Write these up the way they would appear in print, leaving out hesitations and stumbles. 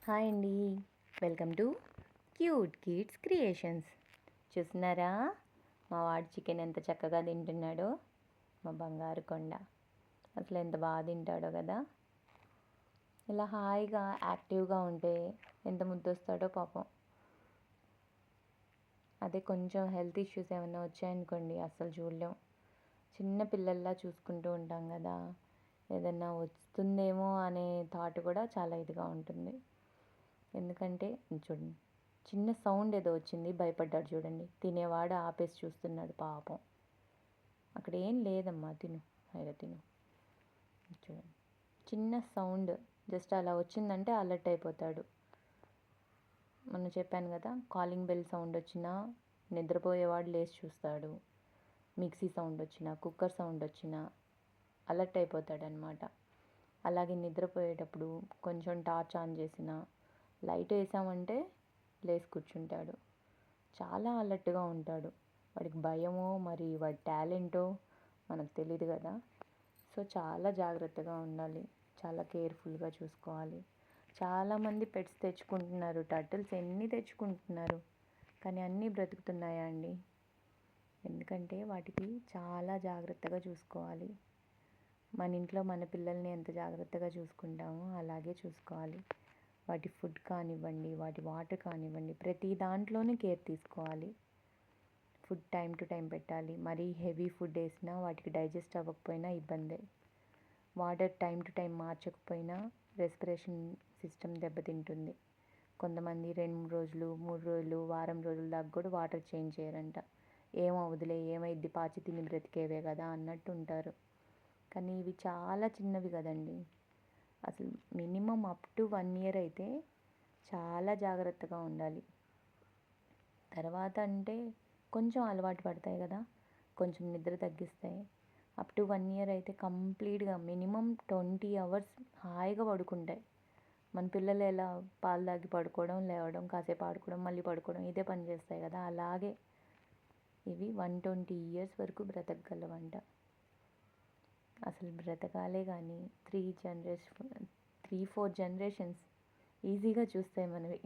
Hi అండి. Welcome to cute kids creations. చూస్తున్నారా మా వాడు చికెన్ ఎంత చక్కగా తింటున్నాడో. మా బంగారు కొండ అసలు ఎంత బాగా తింటాడో కదా. ఇలా హాయిగా యాక్టివ్గా ఉంటే ఎంత ముద్దొస్తాడో పాపం. అదే కొంచెం హెల్త్ ఇష్యూస్ ఏమైనా వచ్చాయనుకోండి అస్సలు చూడలేం. చిన్న పిల్లల్లా చూసుకుంటూ ఉంటాం కదా, ఏదన్నా వస్తుందేమో అనే థాట్ కూడా చాలా ఇదిగా ఉంటుంది. ఎందుకంటే చూడండి, చిన్న సౌండ్ ఏదో వచ్చింది, భయపడ్డాడు చూడండి. తినేవాడు ఆపేసి చూస్తున్నాడు పాపం. అక్కడ ఏం లేదమ్మా, తిను హాయిగా తిను. చూడండి, చిన్న సౌండ్ జస్ట్ అలా వచ్చిందంటే అలర్ట్ అయిపోతాడు. మొన్న చెప్పాను కదా, కాలింగ్ బెల్ సౌండ్ వచ్చినా నిద్రపోయేవాడు లేచి చూస్తాడు. మిక్సీ సౌండ్ వచ్చినా, కుక్కర్ సౌండ్ వచ్చినా అలర్ట్ అయిపోతాడు అనమాట. అలాగే నిద్రపోయేటప్పుడు కొంచెం టార్చ్ ఆన్ చేసిన, లైట్ వేసామంటే లేచి కూర్చుంటాడు. చాలా అలర్ట్గా ఉంటాడు. వాడికి భయమో మరి వాడి టాలెంటో మనకు తెలియదు కదా. సో చాలా జాగ్రత్తగా ఉండాలి, చాలా కేర్ఫుల్గా చూసుకోవాలి. చాలామంది పెట్స్ తెచ్చుకుంటున్నారు, టర్టిల్స్ ఎన్ని తెచ్చుకుంటున్నారు, కానీ అన్నీ బ్రతుకుతున్నాయా అండి? ఎందుకంటే వాటికి చాలా జాగ్రత్తగా చూసుకోవాలి. మన ఇంట్లో మన పిల్లల్ని ఎంత జాగ్రత్తగా చూసుకుంటామో అలాగే చూసుకోవాలి. వాటి ఫుడ్ కానివ్వండి, వాటి వాటర్ కానివ్వండి, ప్రతి దాంట్లోనూ కేర్ తీసుకోవాలి. ఫుడ్ టైం టు టైం పెట్టాలి. మరీ హెవీ ఫుడ్ వేసినా వాటికి డైజెస్ట్ అవ్వకపోయినా ఇబ్బందే. వాటర్ టైం టు టైం మార్చకపోయినా రెస్పిరేషన్ సిస్టమ్ దెబ్బతింటుంది. కొంతమంది 2-3 రోజులు, 3 రోజులు, వారం రోజుల దాకా కూడా వాటర్ చేంజ్ చేయరంట. ఏమవుదులే, ఏమైద్ది, పాచి తిని బ్రతికేవే కదా అన్నట్టు ఉంటారు. కానీ ఇవి చాలా చిన్నవి కదండి. అసలు మినిమం అప్ టు 1 ఇయర్ అయితే చాలా జాగ్రత్తగా ఉండాలి. తర్వాత అంటే కొంచెం అలవాటు పడతాయి కదా, కొంచెం నిద్ర తగ్గిస్తాయి. అప్ టు 1 ఇయర్ అయితే కంప్లీట్గా మినిమం 20 అవర్స్ హాయిగా పడుకుంటాయి. మన పిల్లలు ఎలా పాలు తాగి పడుకోవడం, లేవడం, కాసేపు ఆడుకోవడం, మళ్ళీ పడుకోవడం, ఇదే పని చేస్తాయి కదా, అలాగే ఇవి 120 ఇయర్స్ వరకు బ్రతకగలవంట. అసలు బ్రతకాలే కానీ 3-4 జనరేషన్స్ ఈజీగా చూస్తాయి మనవి.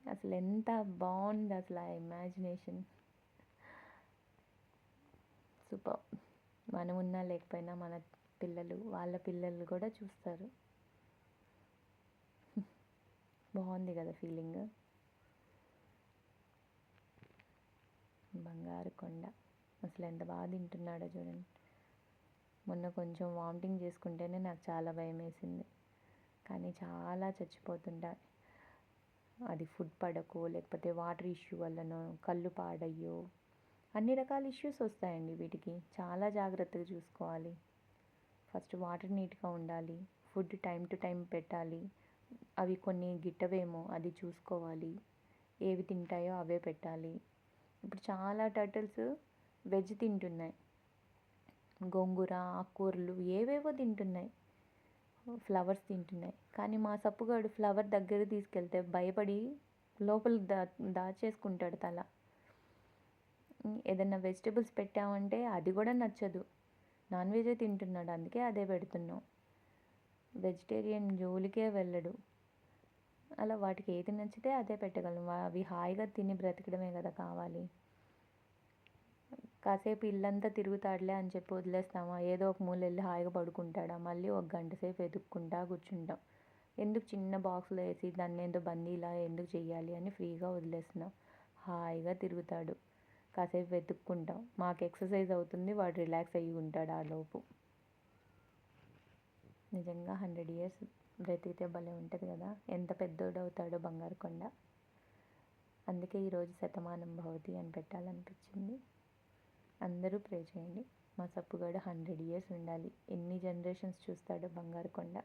అసలు ఎంత బాగుంది అసలు ఆ ఇమాజినేషన్. సూపర్. మనం ఉన్నా లేకపోయినా మన పిల్లలు, వాళ్ళ పిల్లలు కూడా చూస్తారు. బాగుంది కదా ఫీలింగ్. బంగారు కొండ అసలు ఎంత బాగా తింటున్నాడో చూడండి. మొన్న కొంచెం వామిటింగ్ చేసుకుంటేనే నాకు చాలా భయం వేసింది. కానీ చాలా చచ్చిపోతుంటా. అది ఫుడ్ పడకో, లేకపోతే వాటర్ ఇష్యూ వల్లనో, కళ్ళు పాడయ్యో, అన్ని రకాల ఇష్యూస్ వస్తాయండి వీటికి. చాలా జాగ్రత్తగా చూసుకోవాలి. ఫస్ట్ వాటర్ నీట్గా ఉండాలి, ఫుడ్ టైం టు టైం పెట్టాలి. అవి కొన్ని గిట్టవేమో అది చూసుకోవాలి, ఏవి తింటాయో అవే పెట్టాలి. ఇప్పుడు చాలా టర్టిల్స్ వెజ్ తింటున్నాయి, గోంగూర, ఆకుకూరలు ఏవేవో తింటున్నాయి, ఫ్లవర్స్ తింటున్నాయి. కానీ మా సప్పుగాడు ఫ్లవర్ దగ్గర తీసుకెళ్తే భయపడి లోపల దాచేసుకుంటాడు తల. ఏదన్నా వెజిటబుల్స్ పెట్టామంటే అది కూడా నచ్చదు. నాన్ వెజే తింటున్నాడు, అందుకే అదే పెడుతున్నాం. వెజిటేరియన్ జోలికే వెళ్ళడు. అలా వాటికి ఏది నచ్చితే అదే పెట్టగలం. అవి హాయిగా తిని బ్రతకడమే కదా కావాలి. కాసేపు ఇల్లంతా తిరుగుతాడులే అని చెప్పి వదిలేస్తామా, ఏదో ఒక మూల వెళ్ళి హాయిగా పడుకుంటాడా, మళ్ళీ 1 గంట సేపు వెతుక్కుంటా కూర్చుంటాం. ఎందుకు చిన్న బాక్స్లో వేసి దాన్ని ఏందో బందీలా ఎందుకు చెయ్యాలి అని ఫ్రీగా వదిలేస్తున్నాం. హాయిగా తిరుగుతాడు, కాసేపు వెతుక్కుంటాం, మాకు ఎక్సర్సైజ్ అవుతుంది, వాడు రిలాక్స్ అయ్యి ఉంటాడు ఆ లోపు. నిజంగా 100 ఇయర్స్ బ్రతికితే భలే ఉంటుంది కదా. ఎంత పెద్దోడు అవుతాడో బంగారు కొండ. అందుకే ఈరోజు శతమానం భవతి అని పెట్టాలనిపించింది. అందరూ ప్రే చేయండి, మా సప్పుగాడు 100 ఇయర్స్ ఉండాలి. ఎన్ని జనరేషన్స్ చూస్తాడో బంగారు కొండ.